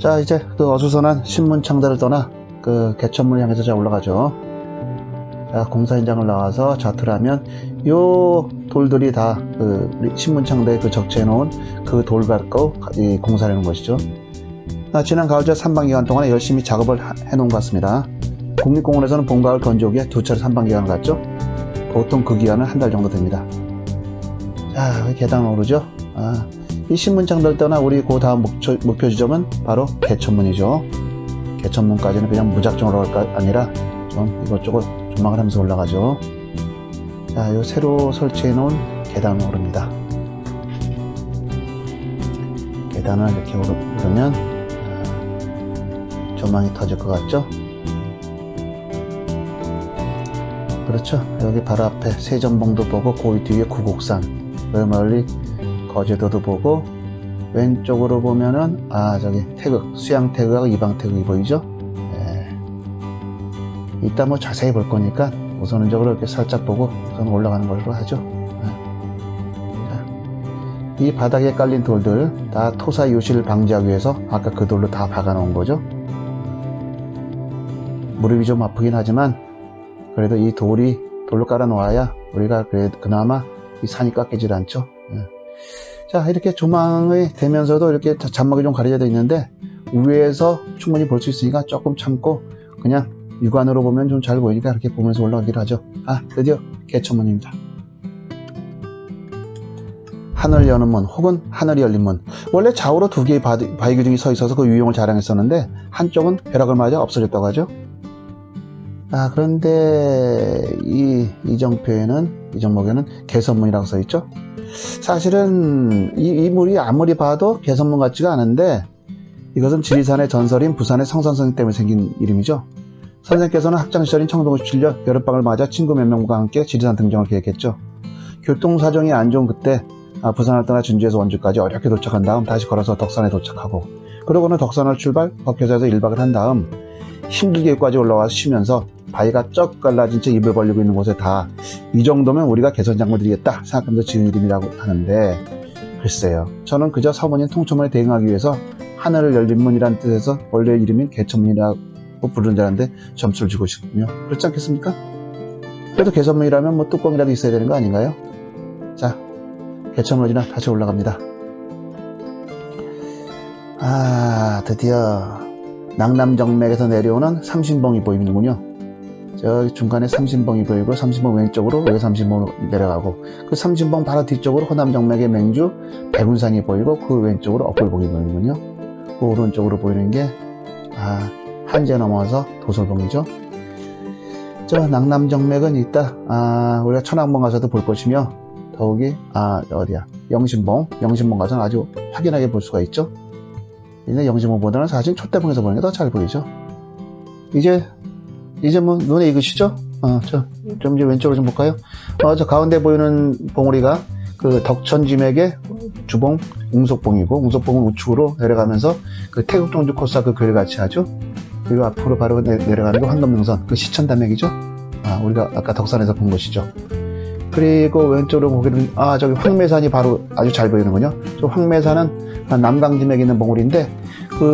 자, 이제 그 어수선한 신문창들을 떠나 그 개천문을 향해서 자 올라가죠. 자, 공사 현장을 나와서 좌트를 하면 요 돌들이 다 그 신문창대에 그 적재해 놓은 그 돌 밟고 공사를 하는 것이죠. 지난 가을철 산방기간 동안에 열심히 작업을 해놓은 것 같습니다. 국립공원에서는 봄, 가을 건조기에 두 차례 산방기간을 갖죠. 보통 그 기간은 한 달 정도 됩니다. 자, 계단 오르죠. 이 신문창들 떠나 우리 그 다음 목표 지점은 바로 개천문이죠. 개천문까지는 그냥 무작정 올라갈 게 아니라 좀 이것저것 조망을 하면서 올라가죠. 자, 요 새로 설치해 놓은 계단을 오릅니다. 계단을 이렇게 오르면 조망이 터질 것 같죠? 그렇죠. 여기 바로 앞에 세전봉도 보고 그 뒤에 구곡산, 그 멀리 거제도도 보고, 왼쪽으로 보면은 저기 태극, 수양 태극하고 이방 태극이 보이죠? 네. 이따 뭐 자세히 볼 거니까 우선적으로 이렇게 살짝 보고 우선 올라가는 걸로 하죠. 네. 자, 이 바닥에 깔린 돌들 다 토사 유실 방지하기 위해서 아까 그 돌로 다 박아 놓은 거죠. 무릎이 좀 아프긴 하지만 그래도 이 돌로 깔아 놓아야 우리가 그나마 이 산이 깎이질 않죠. 네. 자, 이렇게 조망이 되면서도 이렇게 잔막이 좀 가려져 있는데 위에서 충분히 볼 수 있으니까 조금 참고 그냥 육안으로 보면 좀 잘 보이니까 이렇게 보면서 올라가기로 하죠. 드디어 개천문입니다. 하늘 여는 문 혹은 하늘이 열린 문. 원래 좌우로 두 개의 바위 규둥이 서 있어서 그 유형을 자랑했었는데 한쪽은 벼락을 맞아 없어졌다고 하죠. 그런데 이 이정목에는 개선문이라고 써 있죠. 사실은 이 물이 아무리 봐도 개선문 같지가 않은데 이것은 지리산의 전설인 부산의 성선생 때문에 생긴 이름이죠. 선생께서는 학창시절인 1957년 여름방을 맞아 친구 몇 명과 함께 지리산 등정을 계획했죠. 교통사정이 안 좋은 그때 부산을 떠나 진주에서 원주까지 어렵게 도착한 다음 다시 걸어서 덕산에 도착하고, 그러고는 덕산을 출발 법회사에서 1박을 한 다음 힘들게 여기까지 올라와서 쉬면서 바위가 쩍 갈라진 채 입을 벌리고 있는 곳에 다 이 정도면 우리가 개선장을 드리겠다 생각하면서 지은 이름이라고 하는데, 글쎄요, 저는 그저 서문인 통천문에 대응하기 위해서 하늘을 열린 문이라는 뜻에서 원래 이름인 개천문이라고 부르는 줄 알았는데 점수를 주고 싶군요. 그렇지 않겠습니까? 그래도 개선문이라면 뭐 뚜껑이라도 있어야 되는 거 아닌가요? 자, 개천문이나 다시 올라갑니다. 드디어 낙남정맥에서 내려오는 삼신봉이 보이는군요. 저기 중간에 삼신봉이 보이고 삼신봉 왼쪽으로 외삼신봉으로 내려가고, 그 삼신봉 바로 뒤쪽으로 호남정맥의 맹주 백운산이 보이고 그 왼쪽으로 억굴봉이 보이는군요. 그 오른쪽으로 보이는 게 한제 넘어서 도솔봉이죠. 저 낙남정맥은 이따 우리가 천왕봉 가서도 볼 것이며, 더욱이 영신봉 가서는 아주 확연하게 볼 수가 있죠. 근데 영신봉보다는 사실 촛대봉에서 보는 게 더 잘 보이죠. 이제 뭐 눈에 익으시죠? 좀 이제 왼쪽으로 좀 볼까요? 저 가운데 보이는 봉우리가 그 덕천지맥의 주봉 웅속봉이고, 웅속봉은 우측으로 내려가면서 그 태국종주 코스와 그 교를 같이 하죠. 그리고 앞으로 바로 내려가는 게 황금능선, 그 시천단맥이죠. 우리가 아까 덕산에서 본 것이죠. 그리고 왼쪽으로 보게 되면 저기 황매산이 바로 아주 잘 보이는군요. 저 황매산은 남강지맥에 있는 봉우리인데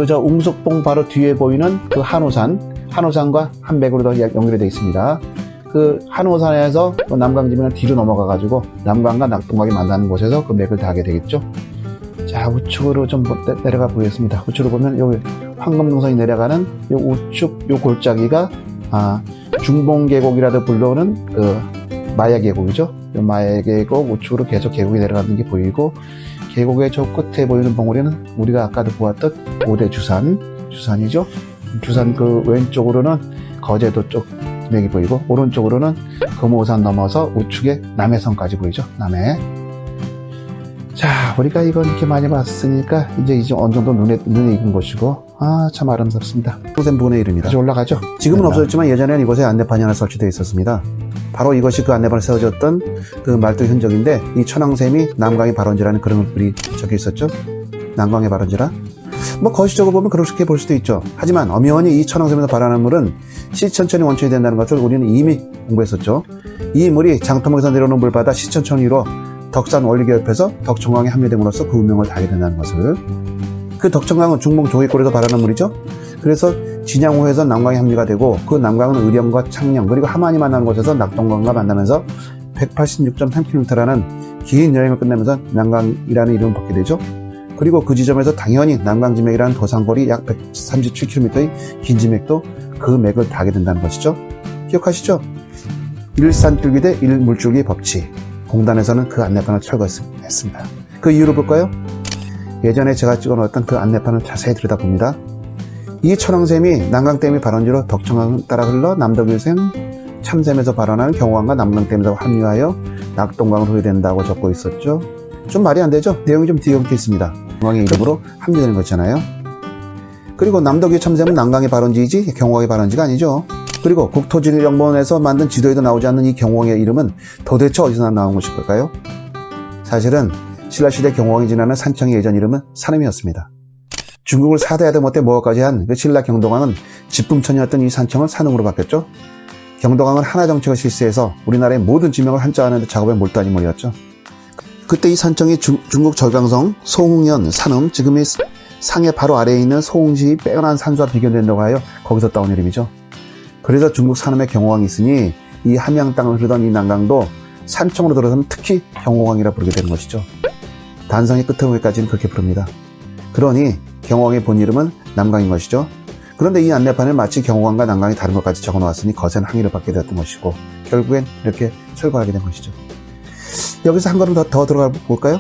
저 웅속봉 바로 뒤에 보이는 그 한호산과 한 맥으로 더 연결이 되어 있습니다. 그 한호산에서 남강지맥은 뒤로 넘어가 가지고 남강과 낙동강이 만나는 곳에서 그 맥을 닿게 되겠죠. 자, 우측으로 좀 내려가 보겠습니다. 우측으로 보면 여기 황금능선이 내려가는 요 우측 요 골짜기가 중봉계곡이라도 불러오는 그 마야계곡이죠. 마야계곡 우측으로 계속 계곡이 내려가는 게 보이고, 계곡의 저 끝에 보이는 봉우리는 우리가 아까도 보았던 5대 주산이죠. 주산 그 왼쪽으로는 거제도 쪽 맥이 보이고, 오른쪽으로는 금오산 넘어서 우측에 남해선까지 보이죠. 남해. 자, 우리가 이걸 이렇게 많이 봤으니까 이제 어느 정도 눈에 익은 것이고, 참 아름답습니다. 성샘분의 이름이다. 다시 올라가죠. 지금은 없어졌지만 예전에는 이곳에 안내판이 하나 설치되어 있었습니다. 바로 이것이 그 안내판에 세워졌던 그 말뚝 흔적인데, 이 천왕샘이 남강의 발원지라는 그런 글이 적혀 있었죠. 남강의 발원지라. 뭐 거시적으로 보면 그렇게 볼 수도 있죠. 하지만 엄연히 이 천왕섬에서 발현한 물은 시천천이 원천이 된다는 것을 우리는 이미 공부했었죠. 이 물이 장터목에서 내려오는 물바다 시천천 위로 덕산 원리교 옆에서 덕천강에 합류됨으로써 그 운명을 달게 된다는 것을. 그 덕천강은 중봉 조개골에서 발현한 물이죠. 그래서 진양호에서 남강이 합류가 되고 그 남강은 의령과 창녕 그리고 함안이 만나는 곳에서 낙동강과 만나면서 186.3km라는 긴 여행을 끝내면서 남강이라는 이름을 받게 되죠. 그리고 그 지점에서 당연히 남강지맥이라는 도산골이 약 137km의 긴 지맥도 그 맥을 닿게 된다는 것이죠. 기억하시죠? 일산줄기 대 일물줄기 법칙. 공단에서는 그 안내판을 철거했습니다. 그 이유를 볼까요? 예전에 제가 찍어놓았던 그 안내판을 자세히 들여다봅니다. 이 천왕샘이 남강댐이 발원지로 덕천강 따라 흘러 남덕일샘, 참샘에서 발원하는 경호강과 남강댐에서 합류하여 낙동강으로 흐르된다고 적고 있었죠. 좀 말이 안 되죠? 내용이 좀 뒤엉켜 있습니다. 경호강의 이름으로 합류되는 거잖아요. 그리고 남덕일 참샘은 남강의 발원지이지 경호강의 발원지가 아니죠. 그리고 국토지리정보원에서 만든 지도에도 나오지 않는 이 경호강의 이름은 도대체 어디서 나온 것일까요? 사실은 신라시대 경호강이 지나는 산청의 예전 이름은 산음이었습니다. 중국을 4대 아들 못해 모어까지 한 그 신라 경동왕은 집품천이었던 이 산청은 산음으로 바뀌었죠. 경동왕은 하나 정책을 실시해서 우리나라의 모든 지명을 한자화하는 작업에 몰두한 인물이었죠. 그때 이 산청이 중국 절강성, 소흥현, 산음, 지금의 상해 바로 아래에 있는 소흥시의 빼어난 산수와 비교된다고 하여 거기서 따온 이름이죠. 그래서 중국 산음에 경호강이 있으니 이 함양 땅을 흐르던 이 남강도 산청으로 들어서는 특히 경호강이라 부르게 되는 것이죠. 단성의 끝에까지는 그렇게 부릅니다. 그러니 경호강의 본 이름은 남강인 것이죠. 그런데 이 안내판을 마치 경호강과 남강이 다른 것까지 적어놓았으니 거센 항의를 받게 되었던 것이고 결국엔 이렇게 철거하게 된 것이죠. 여기서 한 걸음 더 들어가 볼까요?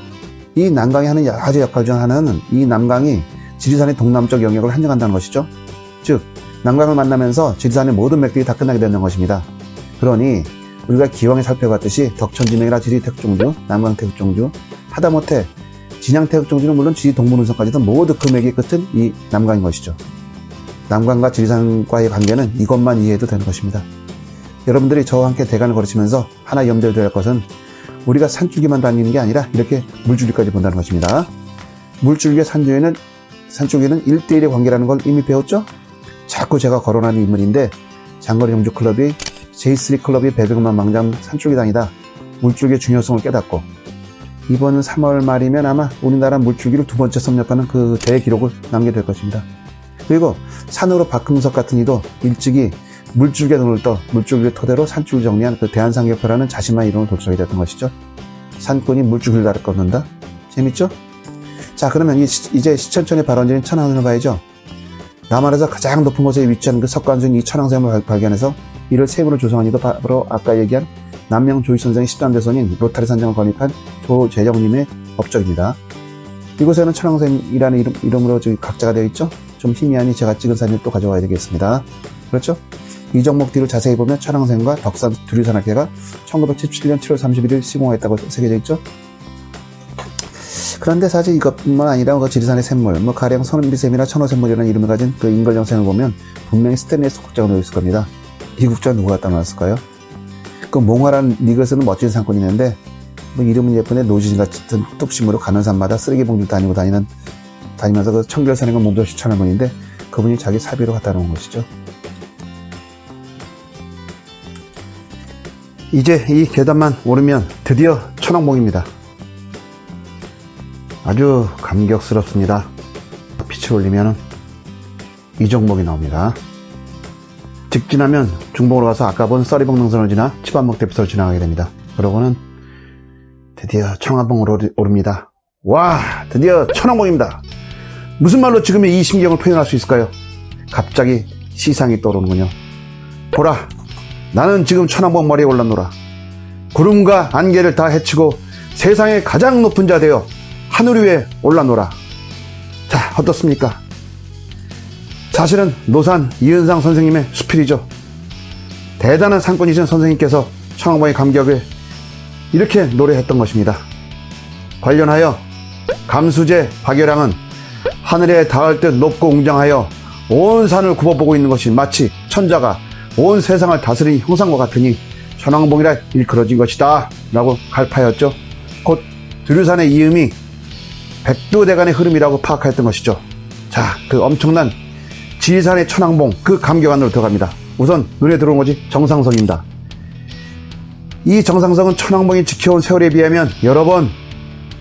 이 남강이 하는 아주 역할 중 하나는 이 남강이 지리산의 동남쪽 영역을 한정한다는 것이죠. 즉 남강을 만나면서 지리산의 모든 맥들이 다 끝나게 되는 것입니다. 그러니 우리가 기왕에 살펴봤듯이 덕천지맥이나 지리태극종주, 남강태극종주, 하다못해 진양태극종주는 물론 지리 동문운선까지도 모두 그 맥의 끝은 이 남강인 것이죠. 남강과 지리산과의 관계는 이것만 이해해도 되는 것입니다. 여러분들이 저와 함께 대간을 걸으시면서 하나 염두에 둬야 할 것은 우리가 산줄기만 다니는 게 아니라 이렇게 물줄기까지 본다는 것입니다. 물줄기와 산줄기는 1대1의 관계라는 걸 이미 배웠죠? 자꾸 제가 거론하는 인물인데 장거리 경주 클럽이 J3 클럽이 배백만 망장 산줄기단이다. 물줄기의 중요성을 깨닫고 이번 3월 말이면 아마 우리나라 물줄기를 두 번째 섭렵하는 그 대기록을 남게 될 것입니다. 그리고 산으로 박흥석 같은 이도 일찍이 물줄기에 눈을 떠 물줄기를 토대로 산줄을 정리한 그 대한상격표라는 자신만의 이름을 도출하게 됐던 것이죠. 산꾼이 물줄기를 다를 걷는다. 재밌죠? 자, 그러면 이제 시천천의 발원지인 천왕샘을 봐야죠. 남한에서 가장 높은 곳에 위치한 그 석관수인 이 천왕샘을 발견해서 이를 샘으로 조성한 이도 바로 아까 얘기한 남명 조희 선생의 13대손인 로타리 산정을 건립한 조재정님의 업적입니다. 이곳에는 천왕샘이라는 이름으로 각자가 되어 있죠. 좀 희미하니 제가 찍은 사진을 또 가져와야 되겠습니다. 그렇죠? 이 종목 뒤를 자세히 보면 천왕샘과 덕산 두리산악회가 1977년 7월 31일 시공했다고 새겨져 있죠. 그런데 사실 이것뿐만 아니라 그 지리산의 샘물, 가령 선은비샘이나 천호샘물이라는 이름을 가진 그 인걸령샘을 보면 분명히 스탠리에서 국자가 놓여 있을 겁니다. 이 국자 누가 갖다 놨을까요? 그 몽화라는 리그에 쓰는 멋진 상권이 있는데 이름은 예쁜데 노지진 같은 뚝심으로 가는 산마다 쓰레기 봉지를 다니면서 그 청결산행을 몸도 추천한 분인데 그분이 자기 사비로 갖다 놓은 것이죠. 이제 이 계단만 오르면 드디어 천왕봉입니다. 아주 감격스럽습니다. 빛을 올리면 이정목이 나옵니다. 직진하면 중봉으로 가서 아까 본 썰이봉 능선을 지나 치반목 대피소를 지나가게 됩니다. 그러고는 드디어 천왕봉으로 오릅니다. 와, 드디어 천왕봉입니다. 무슨 말로 지금의 이 심경을 표현할 수 있을까요? 갑자기 시상이 떠오르는군요. 보라, 나는 지금 천왕봉 머리에 올랐노라. 구름과 안개를 다 헤치고 세상의 가장 높은 자 되어 하늘 위에 올랐노라. 자, 어떻습니까? 사실은 노산 이은상 선생님의 수필이죠. 대단한 상권이신 선생님께서 천왕봉의 감격을 이렇게 노래했던 것입니다. 관련하여 감수제 박열량은 하늘에 닿을 듯 높고 웅장하여 온 산을 굽어보고 있는 것이 마치 천자가 온 세상을 다스린 형상과 같으니 천왕봉이라 일컬어진 것이다 라고 갈파였죠. 곧 두류산의 이음이 백두대간의 흐름이라고 파악하였던 것이죠. 자, 그 엄청난 지리산의 천왕봉, 그 감격 안으로 들어갑니다. 우선 눈에 들어온 것이 정상성입니다. 이 정상성은 천왕봉이 지켜온 세월에 비하면 여러 번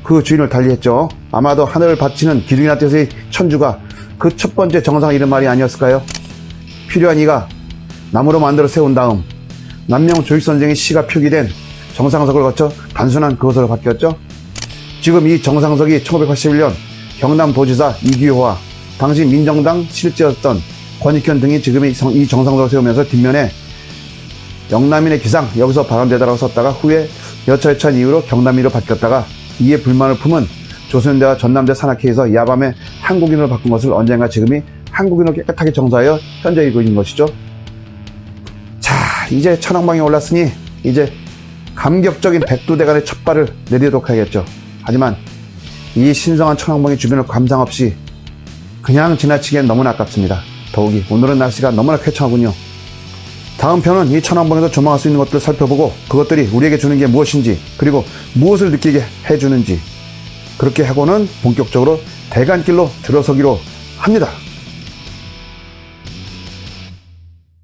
그 주인을 달리했죠. 아마도 하늘을 바치는 기둥이나 뜻의 천주가 그 첫 번째 정상을 이룬 말이 아니었을까요? 필요한 이가 나무로 만들어 세운 다음 남명 조익선생의 시가 표기된 정상석을 거쳐 단순한 그것으로 바뀌었죠. 지금 이 정상석이 1981년 경남도지사 이규호와 당시 민정당 실제였던 권익현 등이 지금 이 정상석을 세우면서 뒷면에 영남인의 기상 여기서 발언되다라고 썼다가 후에 여차여차한 이유로 경남이로 바뀌었다가 이에 불만을 품은 조선대와 전남대 산악회에서 야밤에 한국인으로 바꾼 것을 언젠가 지금이 한국인으로 깨끗하게 정사하여 현재 이루고 있는 것이죠. 자, 이제 천왕봉에 올랐으니 이제 감격적인 백두대간의 첫 발을 내디도록 하겠죠. 하지만 이 신성한 천왕봉의 주변을 감상 없이 그냥 지나치기엔 너무나 아깝습니다. 더욱이 오늘은 날씨가 너무나 쾌청하군요. 다음 편은 이 천왕봉에서 조망할 수 있는 것들을 살펴보고 그것들이 우리에게 주는 게 무엇인지 그리고 무엇을 느끼게 해주는지 그렇게 하고는 본격적으로 대간길로 들어서기로 합니다.